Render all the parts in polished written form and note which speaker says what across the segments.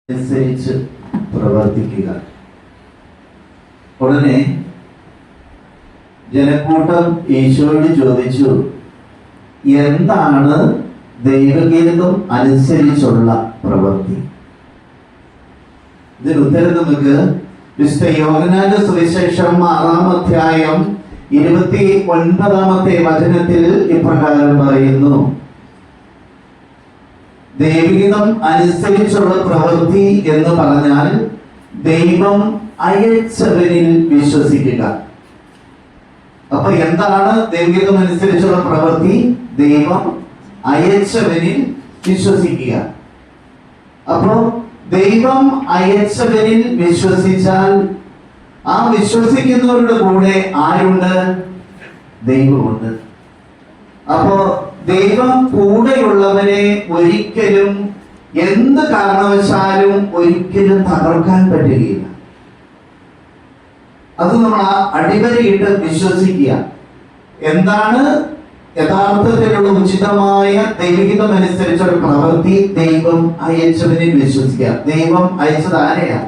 Speaker 1: അനുസരിച്ച് പ്രവർത്തിക്കുക. ഉടനെ ജനക്കൂട്ടം ഈശോയോട് ചോദിച്ചു, എന്താണ് ദൈവഗീതം അനുസരിച്ചുള്ള പ്രവൃത്തി? ഇതിന് ഉത്തരം നമുക്ക് വിശുദ്ധ യോഹന്നാന്റെ സുവിശേഷം 6-ാം അധ്യായം 29-ാമത്തെ വചനത്തിൽ ഇപ്രകാരം പറയുന്നു: ദൈവഗീതം അനുസരിച്ചുള്ള പ്രവൃത്തി എന്ന് പറഞ്ഞാൽ ദൈവം അയച്ചവനിൽ വിശ്വസിക്കുക. അപ്പൊ എന്താണ് ദൈവഗീതം അനുസരിച്ചുള്ള പ്രവൃത്തി? ദൈവം അയച്ചവനിൽ വിശ്വസിക്കുക. അപ്പോ ദൈവം അയച്ചവനിൽ വിശ്വസിച്ചാൽ ആ വിശ്വസിക്കുന്നവരുടെ കൂടെ ആരുണ്ട്? ദൈവമുണ്ട്. അപ്പോ ദൈവം കൂടെയുള്ളവരെ ഒരിക്കലും എന്ത് കാരണവശാലും ഒരിക്കലും തകർക്കാൻ പറ്റുകയില്ല. അത് നമ്മൾ അടിവരയിട്ട് വിശ്വസിക്കുക. എന്താണ് യഥാർത്ഥത്തിലുള്ള ഉചിതമായ ദൈവഗീതം അനുസരിച്ചുള്ള പ്രവൃത്തി? ദൈവം അയച്ചവനിൽ വിശ്വസിക്കുക. ദൈവം അയച്ചത് ആരെയാ?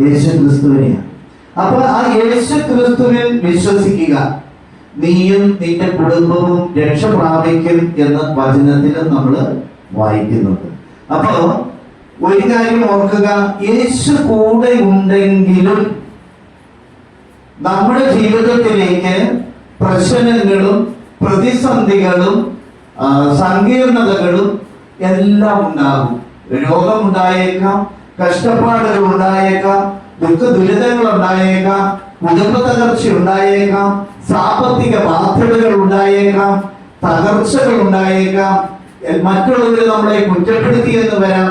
Speaker 1: യേശു ക്രിസ്തുവിനെയാണ്. അപ്പൊ ആ യേശു ക്രിസ്തുവിൽ വിശ്വസിക്കുക, നീയും നിന്റെ കുടുംബവും രക്ഷ പ്രാപിക്കും എന്ന് വചനത്തിൽ നമ്മൾ വായിക്കുന്നുണ്ട്. അപ്പോ ഒരു കാര്യം ഓർക്കുക, യേശു കൂടെ ഉണ്ടെങ്കിലും നമ്മുടെ ജീവിതത്തിലേക്ക് പ്രശ്നങ്ങളും പ്രതിസന്ധികളും സങ്കീർണതകളും എല്ലാം ഉണ്ടാകും. രോഗമുണ്ടായേക്കാം, കഷ്ടപ്പാടുകൾ ഉണ്ടായേക്കാം, ദുരിതങ്ങൾ ഉണ്ടായേക്കാം, കുടുംബ തകർച്ച ഉണ്ടായേക്കാം, സാമ്പത്തിക ബാധ്യതകൾ ഉണ്ടായേക്കാം, തകർച്ചകൾ ഉണ്ടായേക്കാം, മറ്റുള്ളവർ നമ്മളെ കുറ്റപ്പെടുത്തി എന്ന് വരാം,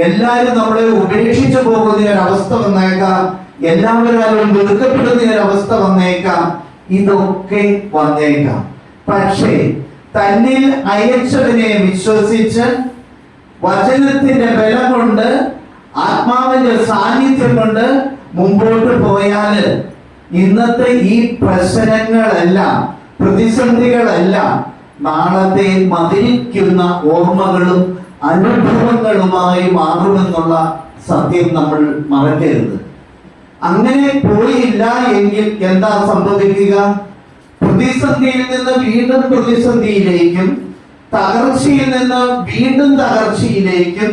Speaker 1: എല്ലാവരും നമ്മളെ ഉപേക്ഷിച്ചു പോകുന്ന ഒരവസ്ഥ വന്നേക്കാം, എല്ലാവരും വെറുക്കപ്പെടുന്ന ഒരവസ്ഥ വന്നേക്കാം. ഇതൊക്കെ വന്നേക്കാം. പക്ഷേ തന്നിൽ അയച്ചവനെ വിശ്വസിച്ച് വചനത്തിന്റെ ബലം കൊണ്ട്, ആത്മാവിന്റെ സാന്നിധ്യം കൊണ്ട് മുമ്പോട്ട് പോയാല് ഇന്നത്തെ ഈ പ്രശ്നങ്ങളെല്ലാം, പ്രതിസന്ധികളെല്ലാം നാളത്തെ മതിരിക്കുന്ന ഓർമ്മകളും അനുഭവങ്ങളുമായി മാറുമെന്നുള്ള സത്യം നമ്മൾ മറക്കരുത്. അങ്ങനെ പോയില്ല എങ്കിൽ എന്താ സംഭവിക്കുക? പ്രതിസന്ധിയിൽ നിന്ന് വീണ്ടും പ്രതിസന്ധിയിലേക്കും, തകർച്ചയിൽ നിന്ന് വീണ്ടും തകർച്ചയിലേക്കും,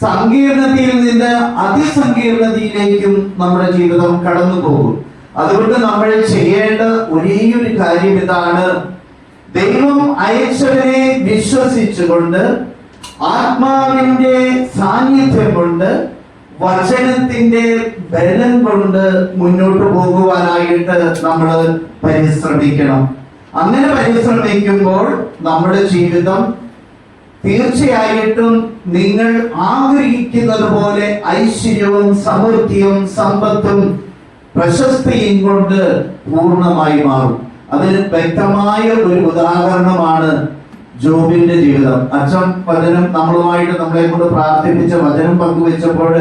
Speaker 1: സങ്കീർണതയിൽ നിന്ന് അതിസങ്കീർണതയിലേക്കും നമ്മുടെ ജീവിതം കടന്നു പോകും. അതുകൊണ്ട് നമ്മൾ ചെയ്യേണ്ട ഒരേ ഒരു കാര്യം ഇതാണ്: ദൈവം അയച്ചവനെ വിശ്വസിച്ചുകൊണ്ട്, ആത്മാവിന്റെ സാന്നിധ്യം കൊണ്ട്, വചനത്തിന്റെ ബലം കൊണ്ട് മുന്നോട്ട് പോകുവാനായിട്ട് നമ്മൾ പരിശ്രമിക്കണം. അങ്ങനെ പരിശ്രമിക്കുമ്പോൾ നമ്മുടെ ജീവിതം തീർച്ചയായിട്ടും നിങ്ങൾ ആഗ്രഹിക്കുന്നത് പോലെ ഐശ്വര്യവും സമൃദ്ധിയും സമ്പത്തും പ്രശസ്തിയും കൊണ്ട് പൂർണ്ണമായി മാറും. അതിന് വ്യക്തമായ ഒരു ഉദാഹരണമാണ് ജോബിന്റെ ജീവിതം. അച്ഛൻ വചനം നമ്മളുമായിട്ട് നമ്മളെ കൊണ്ട് പ്രാർത്ഥിപ്പിച്ച വചനം പങ്കുവെച്ചപ്പോൾ,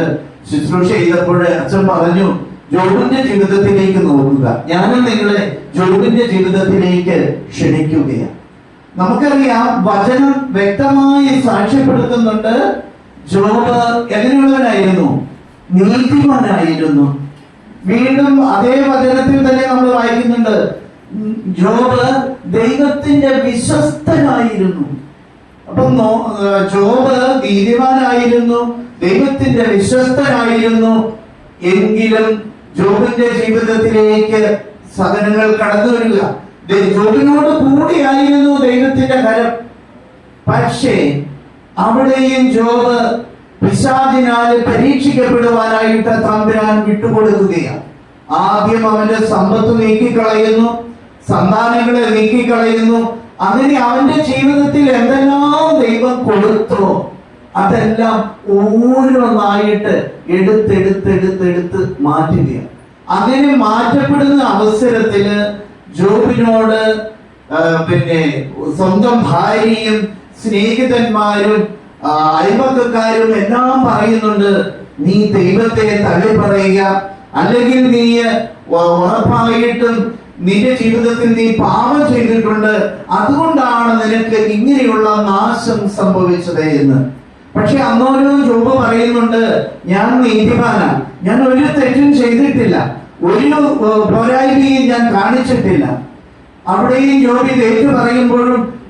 Speaker 1: ശുശ്രൂഷ ചെയ്തപ്പോൾ അച്ഛൻ പറഞ്ഞു, ജോബിന്റെ ജീവിതത്തിലേക്ക് നോക്കുക. ഞാനും നിങ്ങളെ ജോബിന്റെ ജീവിതത്തിലേക്ക് ക്ഷണിക്കുകയാണ്. നമുക്കറിയാം, വചനം വ്യക്തമായി സാക്ഷ്യപ്പെടുത്തുന്നുണ്ട്, ജോബ് എങ്ങനെയുള്ളവനായിരുന്നു? നീതിമാനായിരുന്നു. വീണ്ടും അതേ വചനത്തിൽ തന്നെ നമ്മൾ വായിക്കുന്നുണ്ട്, ജോബ് ദൈവത്തിന്റെ വിശ്വസ്തനായിരുന്നു. അപ്പം ജോബ് നീതിമാനായിരുന്നു, ദൈവത്തിന്റെ വിശ്വസ്തനായിരുന്നു. എങ്കിലും ജോബിന്റെ ജീവിതത്തിലേക്ക് സഹനങ്ങൾ കടന്നു വരിക. ജോബിനോട് കൂടിയായിരുന്നു ദൈവത്തിന്റെ കരം. പക്ഷേ അവിടെയും ജോബ് പിശാചിനാൽ പരീക്ഷിക്കപ്പെടുവാനായിട്ട് തമ്പുരാൻ വിട്ടുകൊടുക്കുകയാണ്. ആദ്യം അവന്റെ സമ്പത്ത് നീക്കിക്കളയുന്നു, സന്താനങ്ങളെ നീക്കിക്കളയുന്നു. അങ്ങനെ അവന്റെ ജീവിതത്തിൽ എന്തെല്ലാം ദൈവം കൊടുത്തോ അതെല്ലാം ഓരോന്നായിട്ട് എടുത്തെടുത്ത് മാറ്റുകയാണ്. അങ്ങനെ മാറ്റപ്പെടുന്ന അവസരത്തില് ജോബിനോട് സ്വന്തം ഭാര്യയും സ്നേഹിതന്മാരും അയൽപക്കക്കാരും എല്ലാം പറയുന്നുണ്ട്, നീ ദൈവത്തെ തള്ളി പറയുക, അല്ലെങ്കിൽ നീ ഉറപ്പായിട്ടും നിന്റെ ജീവിതത്തിൽ നീ പാപം ചെയ്തിട്ടുണ്ട്, അതുകൊണ്ടാണ് നിനക്ക് ഇങ്ങനെയുള്ള നാശം സംഭവിച്ചത് എന്ന്. പക്ഷെ അന്നോരും ജോബ് പറയുന്നുണ്ട്, ഞാൻ നീതിമാനാണ്, ഞാൻ ഒരു തെറ്റും ചെയ്തിട്ടില്ല, ഒരു പോരായ്മയും ഞാൻ കാണിച്ചിട്ടില്ല. അവിടെയും ജോബ് ഇത് ഏറ്റു പറയുമ്പോഴും